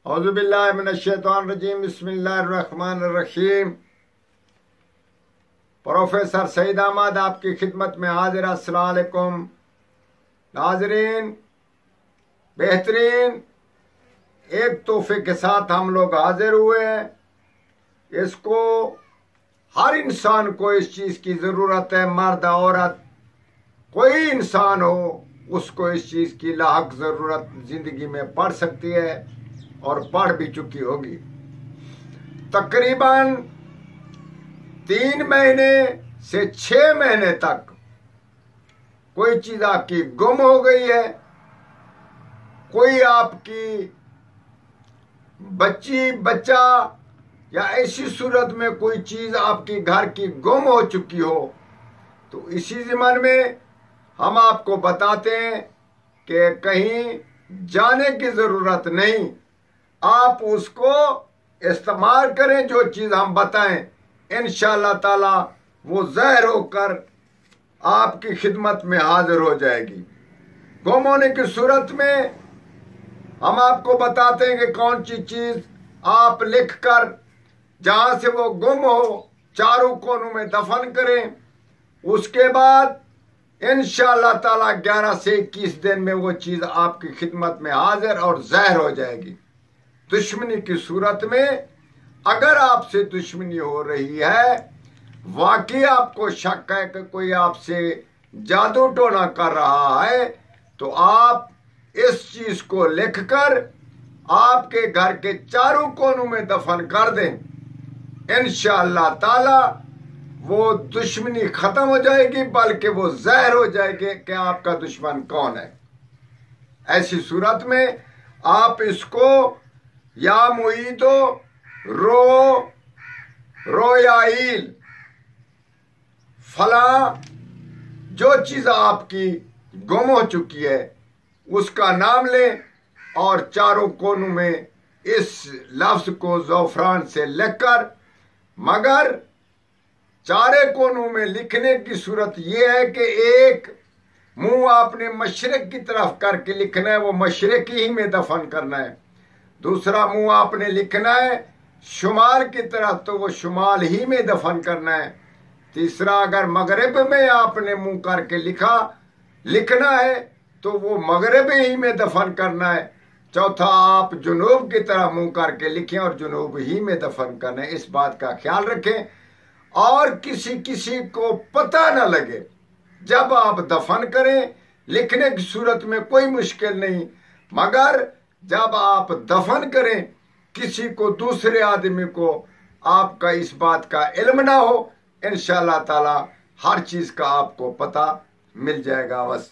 औज़ुबिल्लाहि मिनश्शैतानिर्रजीम बिस्मिल्लाहिर्रहमानिर्रहीम। प्रोफेसर सईद अहमद आपकी खिदमत में हाजिर। अस्सलाम वालेकुम नाजरीन। बेहतरीन एक तोहफे के साथ हम लोग हाजिर हुए हैं। इसको हर इंसान को इस चीज़ की ज़रूरत है, मर्द औरत कोई इंसान हो उसको इस चीज़ की लाहक ज़रूरत ज़िंदगी में पड़ सकती है और पढ़ भी चुकी होगी। तकरीबन 3 महीने से 6 महीने तक कोई चीज़ आपकी गुम हो गई है, कोई आपकी बच्ची बच्चा या ऐसी सूरत में कोई चीज़ आपकी घर की गुम हो चुकी हो, तो इसी ज़िम्मन में हम आपको बताते हैं कि कहीं जाने की ज़रूरत नहीं, आप उसको इस्तेमाल करें। जो चीज़ हम बताएं इंशाअल्लाह ताला वो ज़ाहिर होकर आपकी खिदमत में हाजिर हो जाएगी। गुम होने की सूरत में हम आपको बताते हैं कि कौन सी चीज़ आप लिखकर जहाँ से वो गुम हो चारों कोनों में दफन करें। उसके बाद इंशाअल्लाह ताला 11 से 21 दिन में वो चीज़ आपकी खिदमत में हाजिर और ज़ाहिर हो जाएगी। दुश्मनी की सूरत में अगर आपसे दुश्मनी हो रही है, वाकई आपको शक है कि कोई आपसे जादू टोना कर रहा है, तो आप इस चीज़ को लिखकर आपके घर के चारों कोनों में दफन कर दें। इंशाअल्लाह ताला वो दुश्मनी खत्म हो जाएगी, बल्कि वो ज़ाहिर हो जाएगी कि आपका दुश्मन कौन है। ऐसी सूरत में आप इसको या मुईदो रोयाइल फला जो चीज़ आपकी गुम हो चुकी है उसका नाम लें और चारों कोनों में इस लफ्ज़ को ज़ोफ़रान से लिखकर, मगर चारे कोनों में लिखने की सूरत यह है कि एक मुंह आपने मशरिक की तरफ करके लिखना है, वो मशरिक ही में दफन करना है। दूसरा मुंह आपने लिखना है शुमाल की तरफ, तो वो शुमाल ही में दफन करना है। तीसरा अगर मगरिब में आपने मुंह करके लिखना है तो वो मगरिब ही में दफन करना है। चौथा आप जुनूब की तरफ मुंह करके लिखें और जुनूब ही में दफन करना है। इस बात का ख्याल रखें और किसी को पता न लगे। जब आप दफन करें लिखने की सूरत में कोई मुश्किल नहीं, मगर जब आप दफन करें किसी को, दूसरे आदमी को आपका इस बात का इल्म ना हो, इंशाअल्लाह ताला हर चीज़ का आपको पता मिल जाएगा। बस।